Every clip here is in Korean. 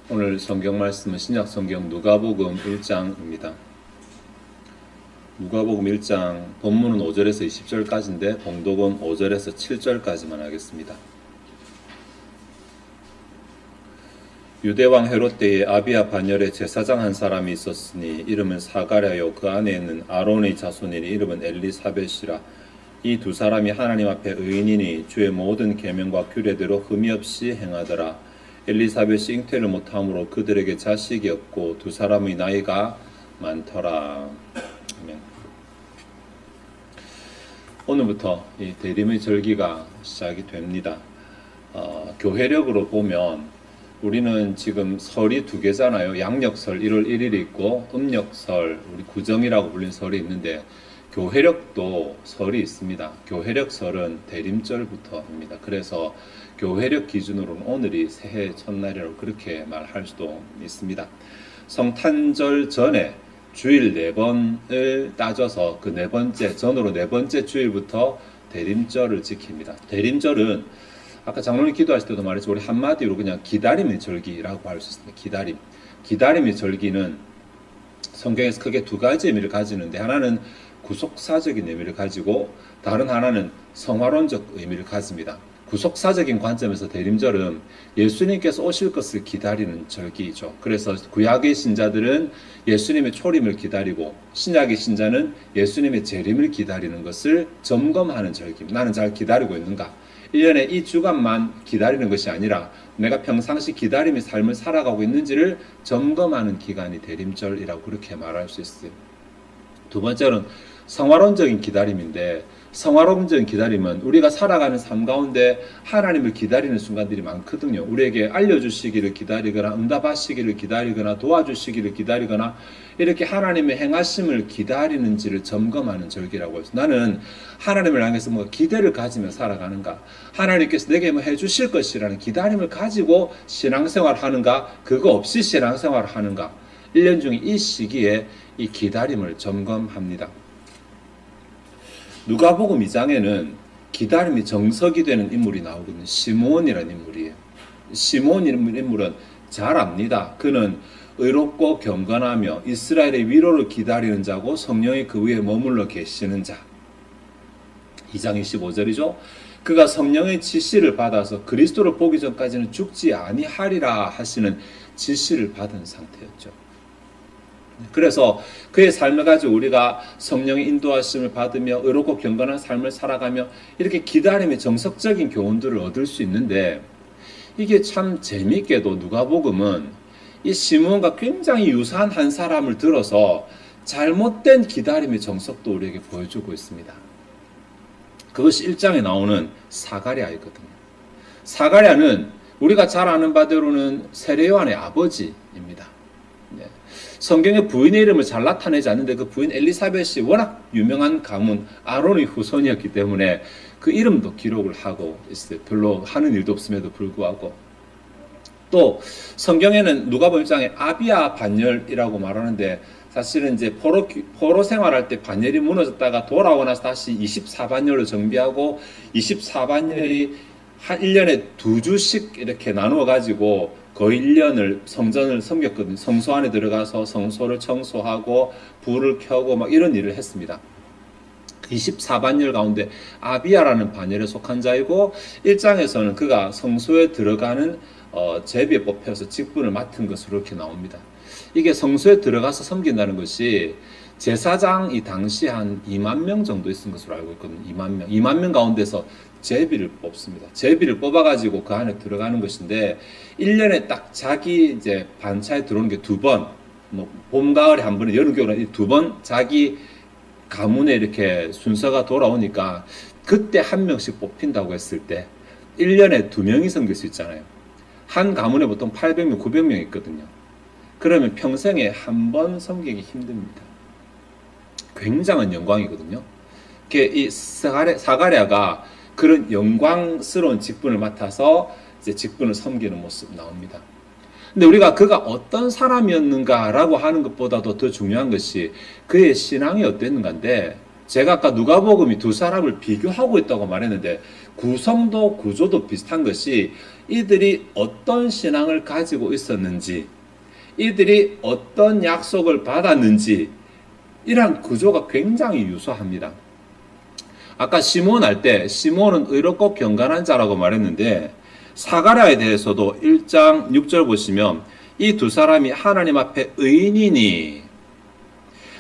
오늘 성경 말씀은 신약 성경 누가복음 1장입니다. 누가복음 1장 본문은 5절에서 20절까지인데 봉독은 5절에서 7절까지만 하겠습니다. 유대왕 헤롯 때에 아비야 반열에 제사장 한 사람이 있었으니 이름은 사가랴요 그 안에 있는 아론의 자손이니 이름은 엘리사벳이라. 이 두 사람이 하나님 앞에 의인이니 주의 모든 계명과 규례대로 흠이 없이 행하더라. 엘리사벳이 잉태를 못함으로 그들에게 자식이 없고 두 사람의 나이가 많더라. 아멘. 오늘부터 이 대림의 절기가 시작이 됩니다. 교회력으로 보면 우리는 지금 설이 두 개잖아요. 양력설 1월 1일이 있고 음력설, 우리 구정이라고 불리는 설이 있는데 교회력도 설이 있습니다. 교회력 설은 대림절부터입니다. 그래서 교회력 기준으로는 오늘이 새해 첫날이라고 그렇게 말할 수도 있습니다. 성탄절 전에 주일 4번을 따져서 그 4번째, 전으로 4번째 주일부터 대림절을 지킵니다. 대림절은 아까 장로님 기도하실 때도 말했지만 우리 한마디로 그냥 기다림의 절기라고 할 수 있습니다. 기다림. 기다림의 절기는 성경에서 크게 두 가지 의미를 가지는데 하나는 구속사적인 의미를 가지고 다른 하나는 성화론적 의미를 가집니다. 구속사적인 관점에서 대림절은 예수님께서 오실 것을 기다리는 절기이죠. 그래서 구약의 신자들은 예수님의 초림을 기다리고 신약의 신자는 예수님의 재림을 기다리는 것을 점검하는 절기입니다. 나는 잘 기다리고 있는가? 1년에 이 주간만 기다리는 것이 아니라 내가 평상시 기다림의 삶을 살아가고 있는지를 점검하는 기간이 대림절이라고 그렇게 말할 수 있어요. 두 번째는 성화론적인 기다림인데 성화론적인 기다림은 우리가 살아가는 삶 가운데 하나님을 기다리는 순간들이 많거든요. 우리에게 알려주시기를 기다리거나 응답하시기를 기다리거나 도와주시기를 기다리거나 이렇게 하나님의 행하심을 기다리는지를 점검하는 절기라고 해서 나는 하나님을 향해서 뭔가 기대를 가지며 살아가는가, 하나님께서 내게 뭐 해주실 것이라는 기다림을 가지고 신앙생활을 하는가, 그거 없이 신앙생활을 하는가, 1년 중에 이 시기에 이 기다림을 점검합니다. 누가복음 2장에는 기다림이 정석이 되는 인물이 나오거든요. 시므온이라는 인물이에요. 시므온이라는 인물은 잘 압니다. 그는 의롭고 경건하며 이스라엘의 위로를 기다리는 자고 성령이 그 위에 머물러 계시는 자. 2장 25절이죠. 그가 성령의 지시를 받아서 그리스도를 보기 전까지는 죽지 아니하리라 하시는 지시를 받은 상태였죠. 그래서 그의 삶을 가지고 우리가 성령의 인도하심을 받으며 의롭고 경건한 삶을 살아가며 이렇게 기다림의 정석적인 교훈들을 얻을 수 있는데 이게 참 재미있게도 누가복음은 이 시므온과 굉장히 유사한 한 사람을 들어서 잘못된 기다림의 정석도 우리에게 보여주고 있습니다. 그것이 1장에 나오는 사가랴이거든요. 사가랴는 우리가 잘 아는 바대로는 세례 요한의 아버지입니다. 성경의 부인의 이름을 잘 나타내지 않는데 그 부인 엘리사벳이 워낙 유명한 가문 아론의 후손이었기 때문에 그 이름도 기록을 하고 있어요. 별로 하는 일도 없음에도 불구하고. 또 성경에는 누가복음 1장에 아비야 반열이라고 말하는데 사실은 이제 포로 생활할 때 반열이 무너졌다가 돌아오고 나서 다시 24반열로 정비하고 24반열이 한 1년에 2주씩 이렇게 나누어 가지고 거의 1년을 성전을 섬겼거든요. 성소 안에 들어가서 성소를 청소하고 불을 켜고 막 이런 일을 했습니다. 24반열 가운데 아비야라는 반열에 속한 자이고 1장에서는 그가 성소에 들어가는 제비에 뽑혀서 직분을 맡은 것으로 이렇게 나옵니다. 이게 성소에 들어가서 섬긴다는 것이 제사장이 당시 한 2만 명 정도 있은 것으로 알고 있거든요. 2만 명. 2만 명 가운데서 제비를 뽑습니다. 제비를 뽑아가지고 그 안에 들어가는 것인데 1년에 딱 자기 이제 반차에 들어오는 게 2번, 뭐 봄, 가을에 한 번에 여름, 겨울에 2번 자기 가문에 이렇게 순서가 돌아오니까 그때 한 명씩 뽑힌다고 했을 때 1년에 2명이 섬길 수 있잖아요. 한 가문에 보통 800명, 900명 있거든요. 그러면 평생에 한 번 섬기기 힘듭니다. 굉장한 영광이거든요. 이 사가랴가 그런 영광스러운 직분을 맡아서 이제 직분을 섬기는 모습 나옵니다. 근데 우리가 그가 어떤 사람이었는가라고 하는 것보다도 더 중요한 것이 그의 신앙이 어땠는가인데 제가 아까 누가복음이 두 사람을 비교하고 있다고 말했는데 구성도 구조도 비슷한 것이 이들이 어떤 신앙을 가지고 있었는지, 이들이 어떤 약속을 받았는지 이러한 구조가 굉장히 유사합니다. 아까 시몬 할 때 시몬은 의롭고 경건한 자라고 말했는데 사가랴에 대해서도 1장 6절 보시면 이 두 사람이 하나님 앞에 의인이니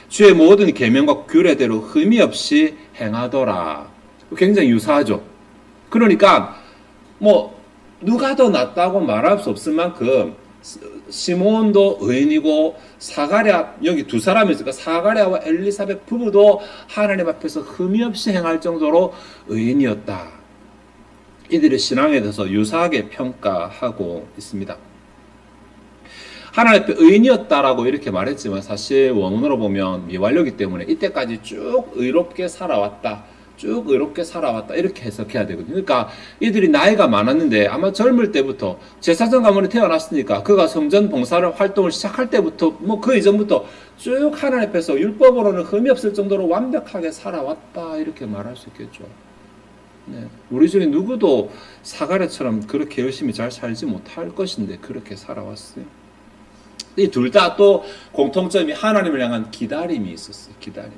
주의 모든 계명과 규례대로 흠이 없이 행하더라. 굉장히 유사하죠. 그러니까 뭐 누가 더 낫다고 말할 수 없을 만큼 시몬도 의인이고 사가랴, 여기 두 사람이 있으니까 사가랴와 엘리사벳 부부도 하나님 앞에서 흠이 없이 행할 정도로 의인이었다. 이들의 신앙에 대해서 유사하게 평가하고 있습니다. 하나님 앞에 의인이었다라고 이렇게 말했지만 사실 원문으로 보면 미완료이기 때문에 이때까지 쭉 의롭게 살아왔다. 쭉 의롭게 살아왔다. 이렇게 해석해야 되거든요. 그러니까 이들이 나이가 많았는데 아마 젊을 때부터 제사장 가문에 태어났으니까 그가 성전 봉사를 활동을 시작할 때부터 뭐 그 이전부터 쭉 하나님 앞에서 율법으로는 흠이 없을 정도로 완벽하게 살아왔다. 이렇게 말할 수 있겠죠. 네. 우리 중에 누구도 사가랴처럼 그렇게 열심히 잘 살지 못할 것인데 그렇게 살아왔어요. 이 둘 다 또 공통점이 하나님을 향한 기다림이 있었어요. 기다림이.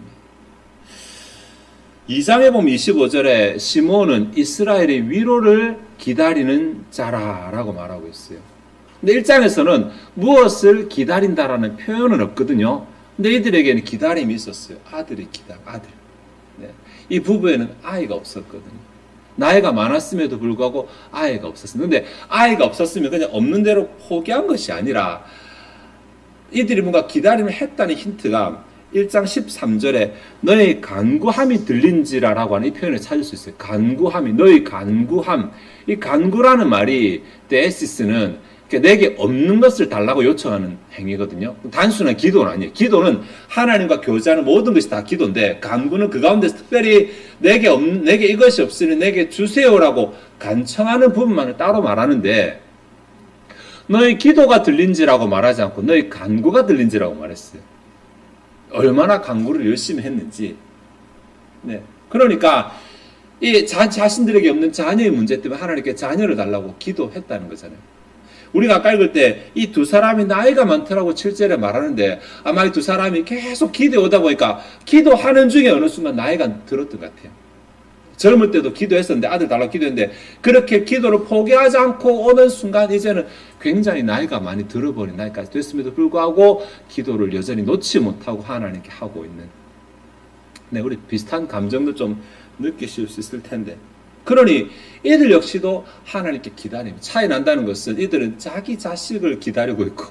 2장에 보면 25절에 시몬은 이스라엘의 위로를 기다리는 자라라고 말하고 있어요. 근데 1장에서는 무엇을 기다린다라는 표현은 없거든요. 근데 이들에게는 기다림이 있었어요. 아들. 네. 이 부부에는 아이가 없었거든요. 나이가 많았음에도 불구하고 아이가 없었어요. 근데 아이가 없었으면 그냥 없는 대로 포기한 것이 아니라 이들이 뭔가 기다림을 했다는 힌트가 1장 13절에 너의 간구함이 들린지라라고 하는 이 표현을 찾을 수 있어요. 간구함이, 너의 간구함. 이 간구라는 말이 데시스는 내게 없는 것을 달라고 요청하는 행위거든요. 단순한 기도는 아니에요. 기도는 하나님과 교제하는 모든 것이 다 기도인데 간구는 그 가운데서 특별히 내게 이것이 없으니 내게 주세요라고 간청하는 부분만을 따로 말하는데 너의 기도가 들린지라고 말하지 않고 너의 간구가 들린지라고 말했어요. 얼마나 간구를 열심히 했는지. 네. 그러니까 이 자신들에게 없는 자녀의 문제 때문에 하나님께 자녀를 달라고 기도했다는 거잖아요. 우리가 아까 읽을 때 이 두 사람이 나이가 많더라고 7절에 말하는데 아마 이 두 사람이 계속 기도해 오다 보니까 기도하는 중에 어느 순간 나이가 들었던 것 같아요. 젊을 때도 기도했었는데 아들 달라고 기도했는데 그렇게 기도를 포기하지 않고 오는 순간 이제는 굉장히 나이가 많이 들어버린 나이까지 됐음에도 불구하고 기도를 여전히 놓지 못하고 하나님께 하고 있는. 네, 우리 비슷한 감정도 좀 느끼실 수 있을 텐데. 그러니 이들 역시도 하나님께 기다립니다. 차이 난다는 것은 이들은 자기 자식을 기다리고 있고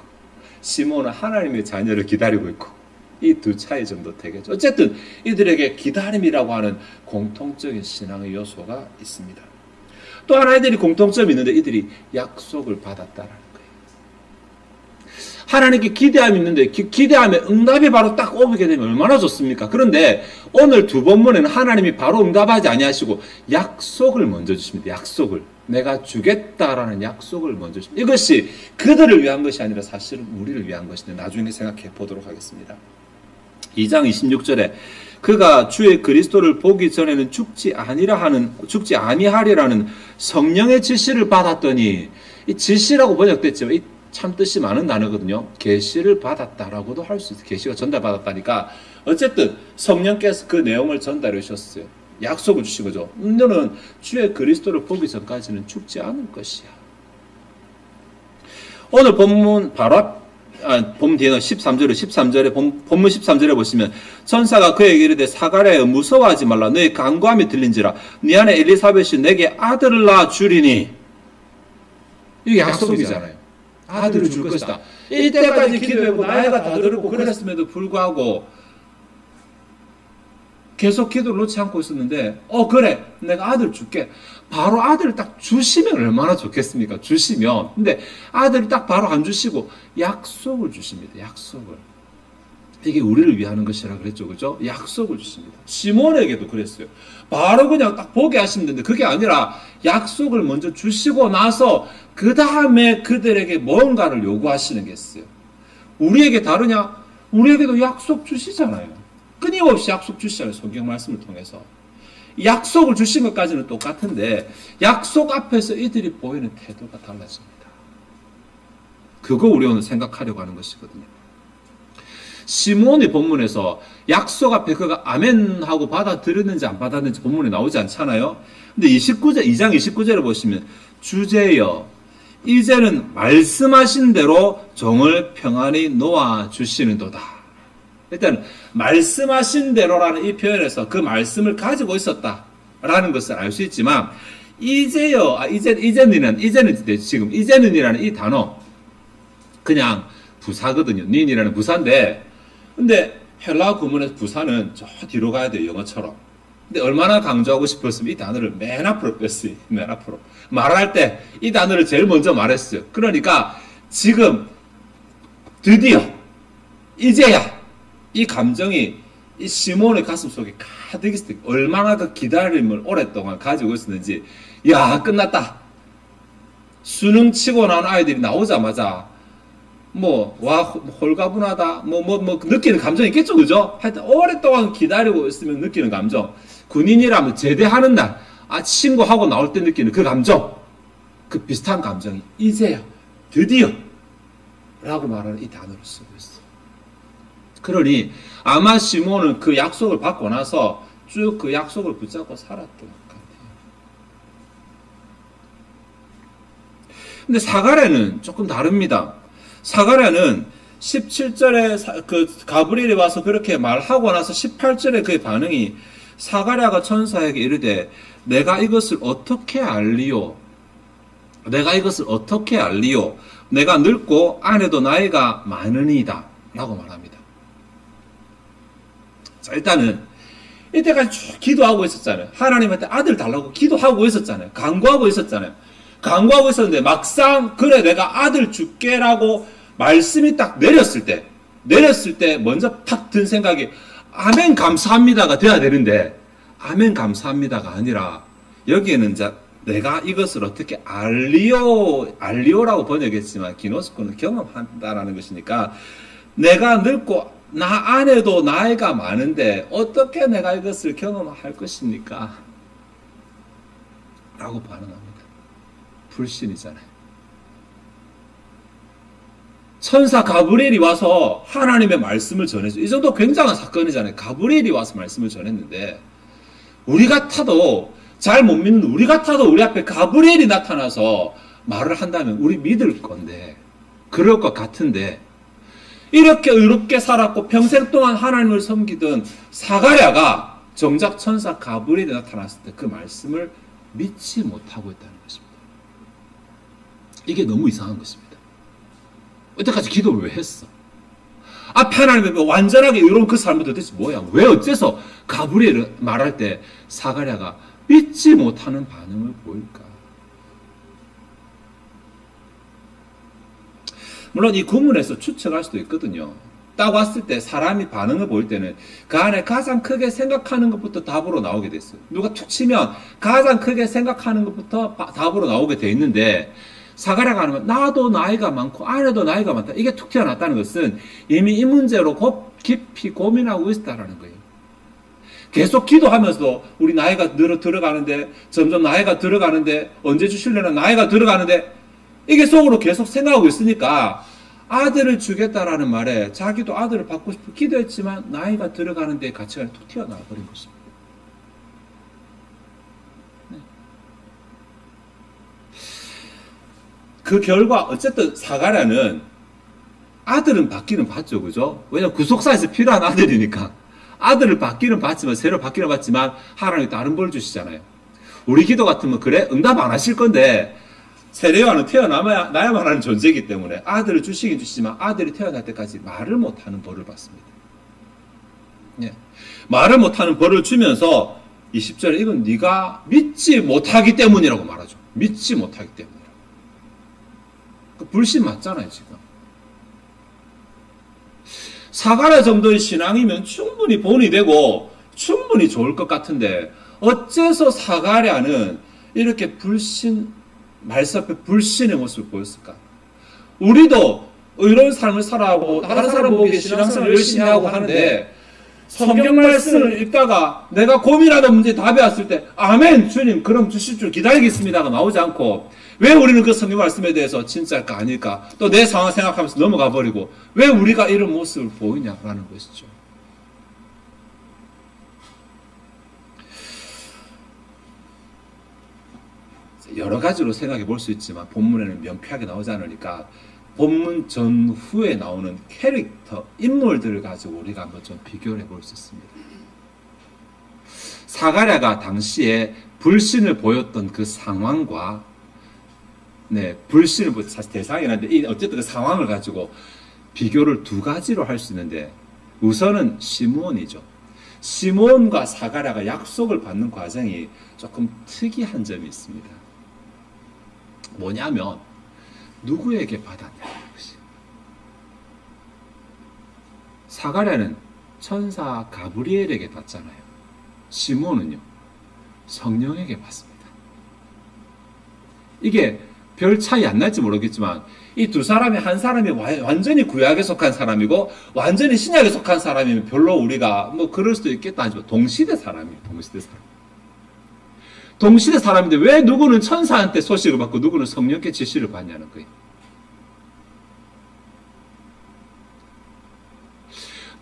시몬은 하나님의 자녀를 기다리고 있고 이 두 차이 정도 되겠죠. 어쨌든 이들에게 기다림이라고 하는 공통적인 신앙의 요소가 있습니다. 또 하나 이들이 공통점이 있는데 이들이 약속을 받았다라는 거예요. 하나님께 기대함이 있는데 기대함에 응답이 바로 딱 오게 되면 얼마나 좋습니까? 그런데 오늘 두 본문에는 하나님이 바로 응답하지 아니하시고 약속을 먼저 주십니다. 약속을. 내가 주겠다라는 약속을 먼저 주십니다. 이것이 그들을 위한 것이 아니라 사실은 우리를 위한 것인데 나중에 생각해 보도록 하겠습니다. 2장 26절에 그가 주의 그리스도를 보기 전에는 죽지 아니하리라는 성령의 지시를 받았더니 이 지시라고 번역됐지만 이 참 뜻이 많은 단어거든요. 계시를 받았다라고도 할 수 있어요. 계시가 전달받았다니까 어쨌든 성령께서 그 내용을 전달해 주셨어요. 약속을 주신 거죠. 너는 주의 그리스도를 보기 전까지는 죽지 않을 것이야. 오늘 본문 바로 본 뒤에는 13절에 본문 13절에 보시면 천사가 그에게 이르되 사가랴여 무서워하지 말라 너의 간구함이 들린지라 네 안에 엘리사벳이 내게 아들을 낳아 주리니. 이게 약속이잖아요. 아들을 줄 것이다. 이때까지 기도하고 나이가 다 들었고 그랬음에도 불구하고 계속 기도를 놓지 않고 있었는데 그래 내가 아들 줄게. 바로 아들을 딱 주시면 얼마나 좋겠습니까? 주시면. 근데 아들을 딱 바로 안 주시고 약속을 주십니다. 약속을. 이게 우리를 위하는 것이라 그랬죠. 그죠? 약속을 주십니다. 시몬에게도 그랬어요. 바로 그냥 딱 보게 하시는데 그게 아니라 약속을 먼저 주시고 나서 그 다음에 그들에게 뭔가를 요구하시는 게 있어요. 우리에게 다르냐? 우리에게도 약속 주시잖아요. 끊임없이 약속 주시잖아요. 성경 말씀을 통해서. 약속을 주신 것까지는 똑같은데 약속 앞에서 이들이 보이는 태도가 달라집니다. 그거 우리 오늘 생각하려고 하는 것이거든요. 시므온의 본문에서 약속 앞에 그가 아멘 하고 받아들였는지 안 받았는지 본문에 나오지 않잖아요. 근데 2장 29절을 보시면 주제여 이제는 말씀하신 대로 종을 평안히 놓아 주시는도다. 일단 말씀하신 대로라는 이 표현에서 그 말씀을 가지고 있었다라는 것을 알 수 있지만 이제요, 이제는이라는 이 단어 그냥 부사거든요. 닌이라는 부사인데 근데 헬라어 구문에서 부사는 저 뒤로 가야 돼요. 영어처럼. 근데 얼마나 강조하고 싶었으면 이 단어를 맨 앞으로 뺐어요. 맨 앞으로. 말할 때 이 단어를 제일 먼저 말했어요. 그러니까 지금 드디어 이제야 이 감정이 이 시몬의 가슴 속에 가득 있을 때 얼마나 그 기다림을 오랫동안 가지고 있었는지 야 끝났다. 수능 치고 나온 아이들이 나오자마자 와 홀가분하다 느끼는 감정이 있겠죠, 그죠? 하여튼 오랫동안 기다리고 있으면 느끼는 감정, 군인이라면 제대하는 날 신고하고 나올 때 느끼는 그 감정, 그 비슷한 감정이 이제야 드디어 라고 말하는 이 단어를 쓰고 있어요. 그러니 아마 시몬은 그 약속을 받고 나서 쭉 그 약속을 붙잡고 살았던 것 같아요. 근데 사가랴는 조금 다릅니다. 사가랴는 17절에 그 가브리엘이 와서 그렇게 말하고 나서 18절에 그의 반응이 사가랴가 천사에게 이르되 내가 이것을 어떻게 알리요? 내가 이것을 어떻게 알리요? 내가 늙고 아내도 나이가 많으니이다 라고 말합니다. 자, 일단은 이때까지 쭉 기도하고 있었잖아요. 하나님한테 아들 달라고 기도하고 있었잖아요. 간구하고 있었잖아요. 간구하고 있었는데 막상 그래 내가 아들 줄게라고 말씀이 딱 내렸을 때 먼저 팍 든 생각이 아멘 감사합니다가 돼야 되는데 아멘 감사합니다가 아니라 여기에는 이제 내가 이것을 어떻게 알리오라고 번역했지만 기노스코는 경험한다라는 것이니까 내가 늙고 나 아내도 나이가 많은데 어떻게 내가 이것을 경험할 것입니까? 라고 반응합니다. 불신이잖아요. 천사 가브리엘이 와서 하나님의 말씀을 전해줘. 이 정도 굉장한 사건이잖아요. 가브리엘이 와서 말씀을 전했는데 우리 같아도 잘 못 믿는 우리 같아도 우리 앞에 가브리엘이 나타나서 말을 한다면 우리 믿을 건데 그럴 것 같은데 이렇게 의롭게 살았고 평생 동안 하나님을 섬기던 사가랴가 정작 천사 가브리엘이 나타났을 때 그 말씀을 믿지 못하고 있다는 것입니다. 이게 너무 이상한 것입니다. 여태까지 기도를 왜 했어? 앞에 하나님의 완전하게 의로운 그 삶은 도대체 뭐야? 왜 어째서 가브리엘을 말할 때 사가랴가 믿지 못하는 반응을 보일까? 물론 이 구문에서 추측할 수도 있거든요. 딱 왔을 때 사람이 반응을 보일 때는 그 안에 가장 크게 생각하는 것부터 답으로 나오게 됐어요. 누가 툭 치면 가장 크게 생각하는 것부터 답으로 나오게 돼 있는데 사가랴가 하면 나도 나이가 많고 아내도 나이가 많다. 이게 툭 튀어났다는 것은 이미 이 문제로 깊이 고민하고 있다라는 거예요. 계속 기도하면서도 우리 나이가 들어가는데 점점 나이가 들어가는데 언제 주실려나 나이가 들어가는데 이게 속으로 계속 생각하고 있으니까 아들을 주겠다라는 말에 자기도 아들을 받고 싶어 기도했지만 나이가 들어가는데 가치관이 툭 튀어나와 버린 것입니다. 그 결과 어쨌든 사가랴는 아들은 받기는 받죠. 그죠? 왜냐하면 구속사에서 필요한 아들이니까 아들을 받기는 받지만 새로 받기는 받지만 하나님이 다른 벌 주시잖아요. 우리 기도 같으면 그래? 응답 안 하실 건데 세례요한은 태어나야만 하는 존재이기 때문에 아들을 주시긴 주시지만 아들이 태어날 때까지 말을 못하는 벌을 받습니다. 예. 말을 못하는 벌을 주면서 20절에 이건 네가 믿지 못하기 때문이라고 말하죠. 믿지 못하기 때문이라고. 불신 맞잖아요, 지금. 사가랴 정도의 신앙이면 충분히 본이 되고 충분히 좋을 것 같은데 어째서 사가랴는 이렇게 말씀 앞에 불신의 모습을 보였을까? 우리도 의로운 삶을 살아가고 다른 사람 보기에 신앙생활을 열심히 하고 하는데 성경 말씀을 읽다가 내가 고민하던 문제에 답이 왔을 때 아멘 주님 그럼 주실 줄 기다리겠습니다가 나오지 않고 왜 우리는 그 성경 말씀에 대해서 진짜일까 아닐까 또 내 상황 생각하면서 넘어가 버리고 왜 우리가 이런 모습을 보이냐라는 것이죠. 여러 가지로 생각해 볼 수 있지만 본문에는 명쾌하게 나오지 않으니까 본문 전후에 나오는 캐릭터, 인물들을 가지고 우리가 한번 좀 비교를 해볼 수 있습니다. 사가랴가 당시에 불신을 보였던 그 상황과 불신을 사실 대상이긴 한데 어쨌든 그 상황을 가지고 비교를 두 가지로 할 수 있는데 우선은 시므온이죠. 시므온과 사가랴가 약속을 받는 과정이 조금 특이한 점이 있습니다. 뭐냐면 누구에게 받았냐는 것이. 사가랴는 천사 가브리엘에게 받잖아요. 시므온은요 성령에게 받습니다. 이게 별 차이 안 날지 모르겠지만 이 두 사람이 한 사람이 완전히 구약에 속한 사람이고 완전히 신약에 속한 사람이면 별로 우리가 뭐 그럴 수도 있겠다 하지만 동시대 사람이에요. 동시대 사람인데 왜 누구는 천사한테 소식을 받고 누구는 성령께 지시를 받냐는 거예요.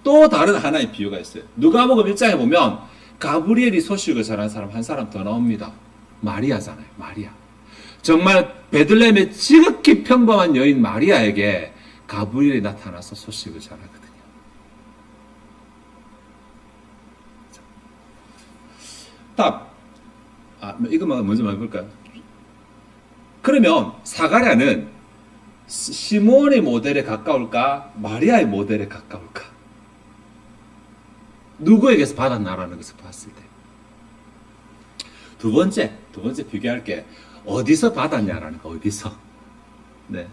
또 다른 하나의 비유가 있어요. 누가복음 1장에 보면 가브리엘이 소식을 전한 사람 한 사람 더 나옵니다. 마리아잖아요. 마리아. 정말 베들레헴의 지극히 평범한 여인 마리아에게 가브리엘이 나타나서 소식을 전하거든요. 답. 이것만 먼저 해볼까요? 그러면 사가랴는 시므온의 모델에 가까울까? 마리아의 모델에 가까울까? 누구에게서 받았나라는 것을 봤을 때. 두 번째 비교할 게 어디서 받았냐라는 거, 어디서. 네.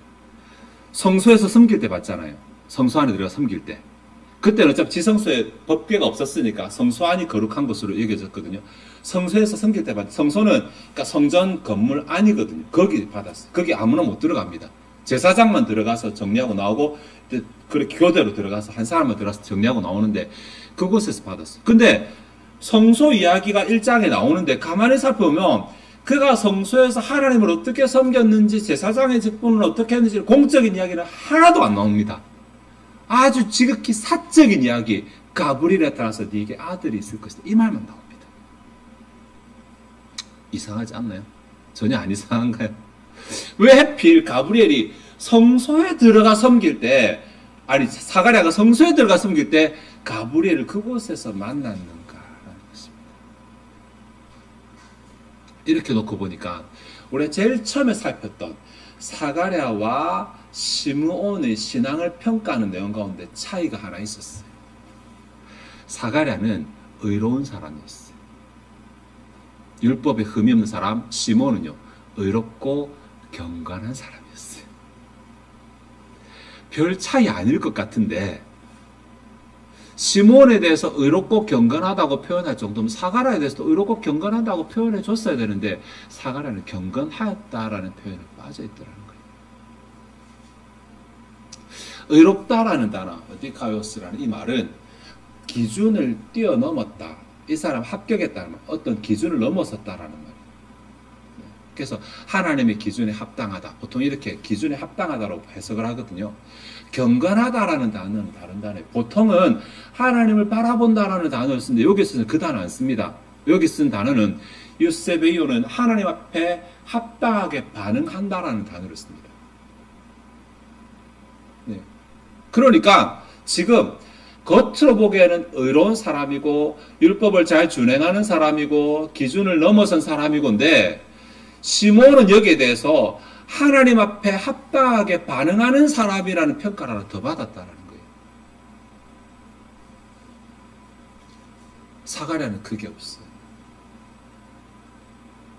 성소에서 섬길 때 받잖아요. 성소 안에 들어가 섬길 때. 그때는 어차피 지성소에 법궤가 없었으니까 성소 안이 거룩한 것으로 여겨졌거든요. 성소에서 섬길 때 성소는 그러니까 성전 건물 안이거든요. 거기 받았어요. 거기 아무나 못 들어갑니다. 제사장만 들어가서 정리하고 나오고 그렇게 교대로 들어가서 한 사람만 들어가서 정리하고 나오는데 그곳에서 받았어요. 근데 성소 이야기가 1장에 나오는데 가만히 살펴보면 그가 성소에서 하나님을 어떻게 섬겼는지 제사장의 직분을 어떻게 했는지 공적인 이야기는 하나도 안 나옵니다. 아주 지극히 사적인 이야기, 가브리엘이 나타나서 네게 아들이 있을 것이다. 이 말만 나옵니다. 이상하지 않나요? 전혀 안 이상한가요? 왜 하필 가브리엘이 성소에 들어가 섬길 때, 아니 사가랴가 성소에 들어가 섬길 때 가브리엘을 그곳에서 만났는가라는 것입니다. 이렇게 놓고 보니까 우리가 제일 처음에 살폈던 사가랴와 시므온의 신앙을 평가하는 내용 가운데 차이가 하나 있었어요. 사가랴는 의로운 사람이었어요. 율법에 흠이 없는 사람, 시므온은요 의롭고 경건한 사람이었어요. 별 차이 아닐 것 같은데 시므온에 대해서 의롭고 경건하다고 표현할 정도면 사가랴에 대해서도 의롭고 경건하다고 표현해 줬어야 되는데 사가랴는 경건하였다라는 표현을 빠져있더라는 거예요. 의롭다라는 단어, 디카요스라는 이 말은 기준을 뛰어넘었다. 이 사람 합격했다는 말, 어떤 기준을 넘어섰다라는 말이에요. 그래서 하나님의 기준에 합당하다. 보통 이렇게 기준에 합당하다라고 해석을 하거든요. 경건하다라는 단어는 다른 단어예요. 보통은 하나님을 바라본다라는 단어를 쓰는데 여기서는 그 단어 안 씁니다. 여기 쓴 단어는 유세베이오는 하나님 앞에 합당하게 반응한다라는 단어를 씁니다. 네. 그러니까 지금 겉으로 보기에는 의로운 사람이고 율법을 잘 준행하는 사람이고 기준을 넘어선 사람이건데 시므온은 여기에 대해서 하나님 앞에 합당하게 반응하는 사람이라는 평가를 하나 더 받았다는 거예요. 사가랴는 그게 없어요.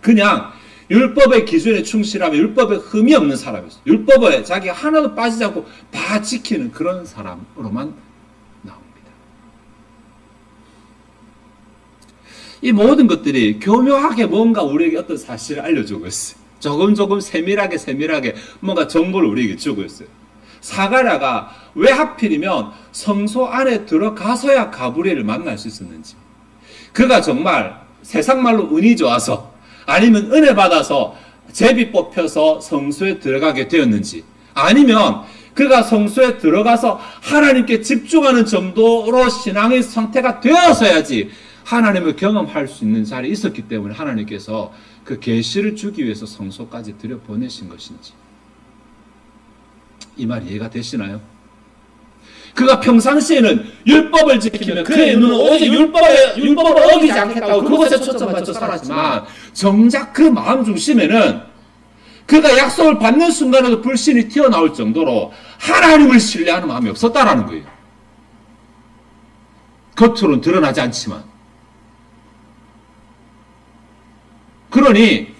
그냥 율법의 기준에 충실하며 율법에 흠이 없는 사람이었어요. 율법에 자기가 하나도 빠지지 않고 다 지키는 그런 사람으로만 나옵니다. 이 모든 것들이 교묘하게 뭔가 우리에게 어떤 사실을 알려주고 있어요. 조금 세밀하게 뭔가 정보를 우리에게 주고 있어요. 사가랴가 왜 하필이면 성소 안에 들어가서야 가브리엘을 만날 수 있었는지, 그가 정말 세상 말로 운이 좋아서 아니면 은혜 받아서 제비 뽑혀서 성소에 들어가게 되었는지, 아니면 그가 성소에 들어가서 하나님께 집중하는 정도로 신앙의 상태가 되어서야지 하나님을 경험할 수 있는 자리에 있었기 때문에 하나님께서 그 계시를 주기 위해서 성소까지 들여보내신 것인지, 이 말이 이해가 되시나요? 그가 평상시에는 율법을 지키면 그의 눈은 오직 율법을 어기지 않겠다고 그것에 초점 맞춰 살았지만, 정작 그 마음 중심에는 그가 약속을 받는 순간에도 불신이 튀어나올 정도로 하나님을 신뢰하는 마음이 없었다라는 거예요. 겉으로는 드러나지 않지만. 그러니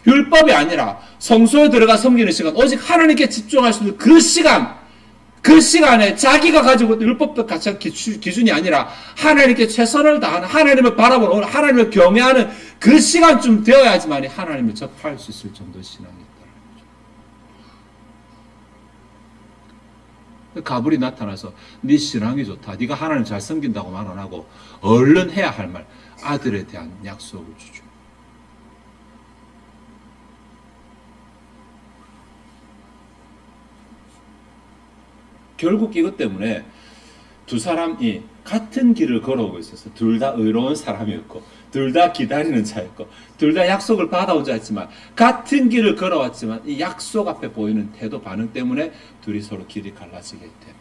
율법이 아니라 성소에 들어가 섬기는 시간, 오직 하나님께 집중할 수 있는 그 시간에 자기가 가지고 있는 율법도 같이 기준이 아니라 하나님께 최선을 다하는, 하나님을 바라보는, 하나님을 경외하는 그 시간쯤 되어야지만 하나님을 접할 수 있을 정도의 신앙이 있다는 거죠. 가불이 나타나서 네 신앙이 좋다, 네가 하나님 잘 섬긴다고 말 안 하고 얼른 해야 할 말, 아들에 대한 약속을 주죠. 결국 이것 때문에 두 사람이 같은 길을 걸어오고 있어서 둘 다 의로운 사람이었고, 둘 다 기다리는 자였고, 둘 다 약속을 받아온 자였지만, 같은 길을 걸어왔지만 이 약속 앞에 보이는 태도 반응 때문에 둘이 서로 길이 갈라지게 됩니다.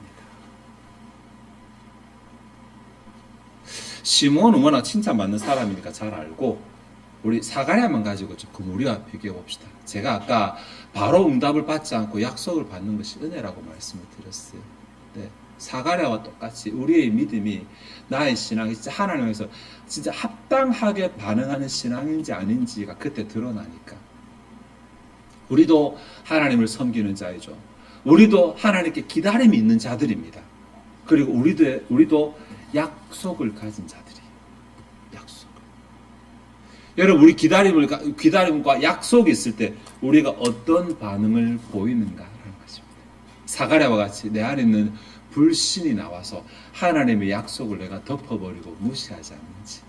시몬은 워낙 칭찬받는 사람이니까 잘 알고, 우리 사가랴만 가지고 조금 우리와 비교해 봅시다. 제가 아까 바로 응답을 받지 않고 약속을 받는 것이 은혜라고 말씀을 드렸어요. 네. 사가랴와 똑같이 우리의 믿음이, 나의 신앙이 진짜 하나님에서 진짜 합당하게 반응하는 신앙인지 아닌지가 그때 드러나니까. 우리도 하나님을 섬기는 자이죠. 우리도 하나님께 기다림이 있는 자들입니다. 그리고 우리도 약속을 가진 자들이에요. 약속. 여러분, 우리 기다림과 약속이 있을 때 우리가 어떤 반응을 보이는가라는 것입니다. 사가랴와 같이 내 안에 있는 불신이 나와서 하나님의 약속을 내가 덮어버리고 무시하지 않는지,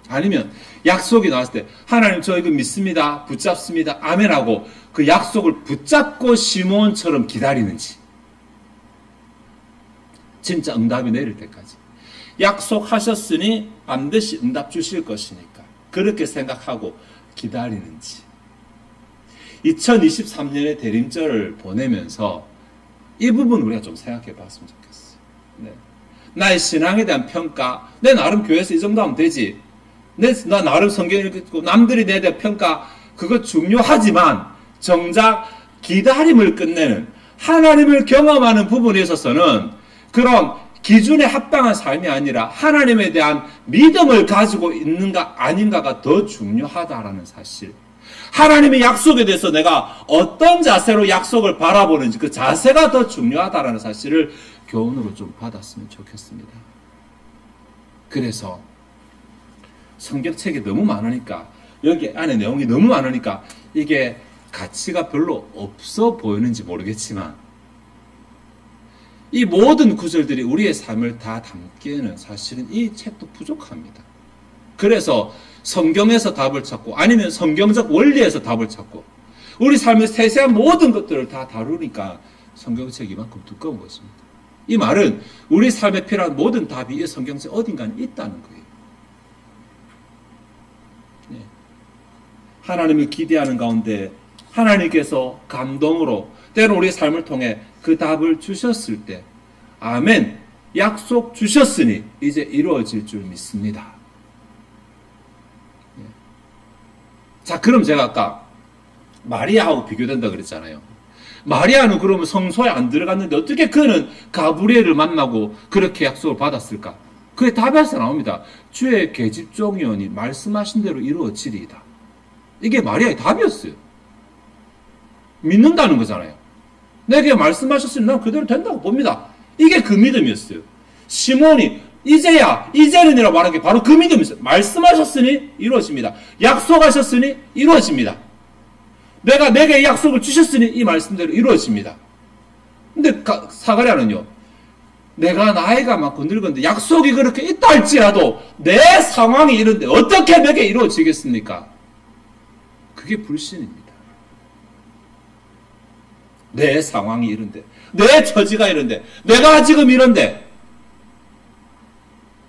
아니면 약속이 나왔을 때 하나님 저 이거 믿습니다, 붙잡습니다, 아멘하고 그 약속을 붙잡고 시몬처럼 기다리는지, 진짜 응답이 내릴 때까지 약속하셨으니 반드시 응답 주실 것이니까 그렇게 생각하고 기다리는지. 2023년의 대림절을 보내면서 이 부분 우리가 좀 생각해 봤으면 좋겠어요. 네. 나의 신앙에 대한 평가, 내 나름 교회에서 이 정도 하면 되지, 나 나름 성경 읽고 남들이 내에 대한 평가, 그거 중요하지만 정작 기다림을 끝내는, 하나님을 경험하는 부분에 있어서는 그런 기준에 합당한 삶이 아니라 하나님에 대한 믿음을 가지고 있는가 아닌가가 더 중요하다라는 사실, 하나님의 약속에 대해서 내가 어떤 자세로 약속을 바라보는지 그 자세가 더 중요하다라는 사실을 교훈으로 좀 받았으면 좋겠습니다. 그래서 성경책이 너무 많으니까, 여기 안에 내용이 너무 많으니까 이게 가치가 별로 없어 보이는지 모르겠지만, 이 모든 구절들이 우리의 삶을 다 담기에는 사실은 이 책도 부족합니다. 그래서 성경에서 답을 찾고, 아니면 성경적 원리에서 답을 찾고, 우리 삶의 세세한 모든 것들을 다 다루니까 성경책이 이만큼 두꺼운 것입니다. 이 말은 우리 삶에 필요한 모든 답이 이 성경책 어딘가에 있다는 거예요. 네. 하나님을 기대하는 가운데 하나님께서 감동으로 때로 우리의 삶을 통해 그 답을 주셨을 때, 아멘, 약속 주셨으니 이제 이루어질 줄 믿습니다. 자, 그럼 제가 아까 마리아하고 비교된다 그랬잖아요. 마리아는 그러면 성소에 안 들어갔는데 어떻게 그는 가브리엘을 만나고 그렇게 약속을 받았을까? 그의 답에서 나옵니다. 주의 계집종이오니 말씀하신 대로 이루어지리이다. 이게 마리아의 답이었어요. 믿는다는 거잖아요. 내게 말씀하셨으니 난 그대로 된다고 봅니다. 이게 그 믿음이었어요. 시몬이 이제는이라고 말한 게 바로 그 믿음이었어요. 말씀하셨으니 이루어집니다. 약속하셨으니 이루어집니다. 내게 약속을 주셨으니 이 말씀대로 이루어집니다. 근데 사가랴는요, 내가 나이가 많고 늙었는데 약속이 그렇게 있다 할지라도 내 상황이 이런데 어떻게 내게 이루어지겠습니까? 그게 불신입니다. 내 상황이 이런데, 내 처지가 이런데, 내가 지금 이런데,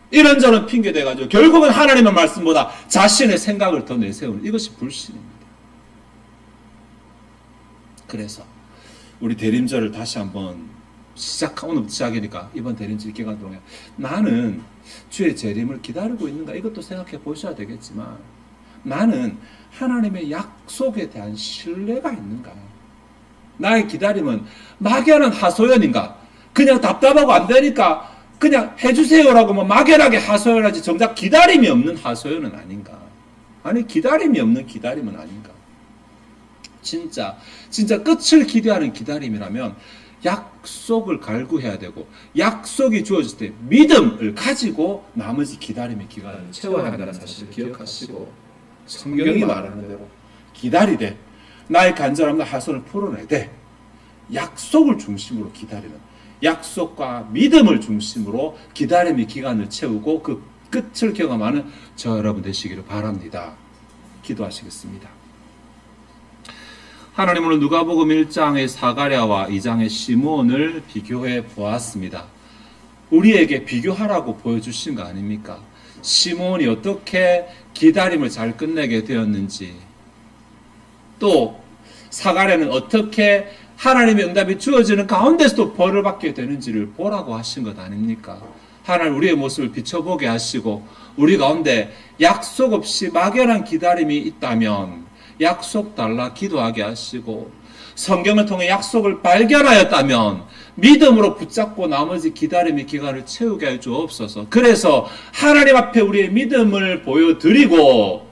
이런저런 핑계 대가지고 결국은 하나님의 말씀보다 자신의 생각을 더 내세우는 이것이 불신입니다. 그래서 우리 대림절을 다시 한번 오늘부터 시작이니까 이번 대림절 기간 동안 나는 주의 재림을 기다리고 있는가, 이것도 생각해 보셔야 되겠지만, 나는 하나님의 약속에 대한 신뢰가 있는가, 나의 기다림은 막연한 하소연인가, 그냥 답답하고 안 되니까 그냥 해주세요라고 막연하게 하소연하지 정작 기다림이 없는 하소연은 아닌가. 아니, 기다림이 없는 기다림은 아닌가. 진짜 끝을 기대하는 기다림이라면 약속을 갈구해야 되고, 약속이 주어질 때 믿음을 가지고 나머지 기다림의 기간을 채워야 한다는 사실을 기억하시고, 성경이 말하는 대로 기다리되 나의 간절함과 하소연을 풀어내되 약속을 중심으로 기다리는, 약속과 믿음을 중심으로 기다림의 기간을 채우고 그 끝을 경험하는 저 여러분 되시기를 바랍니다. 기도하시겠습니다. 하나님, 오늘 누가복음 1장의 사가랴와 2장의 시므온을 비교해 보았습니다. 우리에게 비교하라고 보여주신 거 아닙니까? 시므온이 어떻게 기다림을 잘 끝내게 되었는지, 또 사가랴는 어떻게 하나님의 응답이 주어지는 가운데서도 벌을 받게 되는지를 보라고 하신 것 아닙니까? 하나님, 우리의 모습을 비춰보게 하시고 우리 가운데 약속 없이 막연한 기다림이 있다면 약속 달라 기도하게 하시고, 성경을 통해 약속을 발견하였다면 믿음으로 붙잡고 나머지 기다림의 기간을 채우게 해 주옵소서. 그래서 하나님 앞에 우리의 믿음을 보여드리고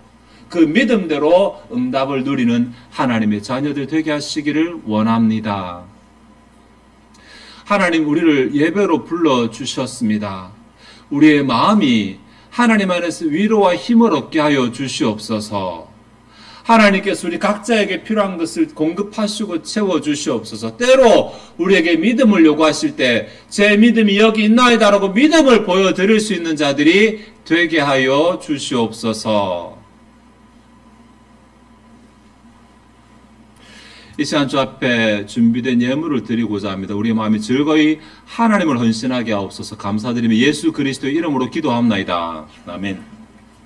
그 믿음대로 응답을 누리는 하나님의 자녀들 되게 하시기를 원합니다. 하나님, 우리를 예배로 불러주셨습니다. 우리의 마음이 하나님 안에서 위로와 힘을 얻게 하여 주시옵소서. 하나님께서 우리 각자에게 필요한 것을 공급하시고 채워주시옵소서. 때로 우리에게 믿음을 요구하실 때 제 믿음이 여기 있나이다라고 믿음을 보여드릴 수 있는 자들이 되게 하여 주시옵소서. 이 시간 주 앞에 준비된 예물을 드리고자 합니다. 우리의 마음이 즐거이 하나님을 헌신하게 하옵소서. 감사드리며 예수 그리스도의 이름으로 기도합나이다. 아멘.